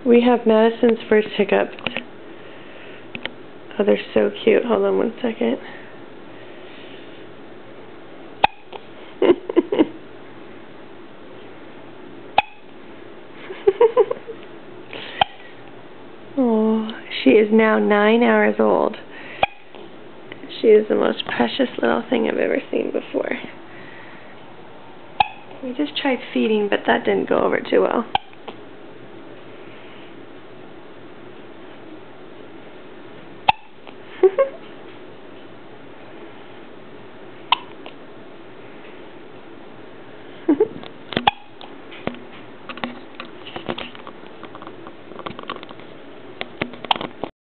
We have Madison's first hiccups. Oh, they're so cute. Hold on one second. Oh, she is now 9 hours old. She is the most precious little thing I've ever seen before. We just tried feeding, but that didn't go over too well.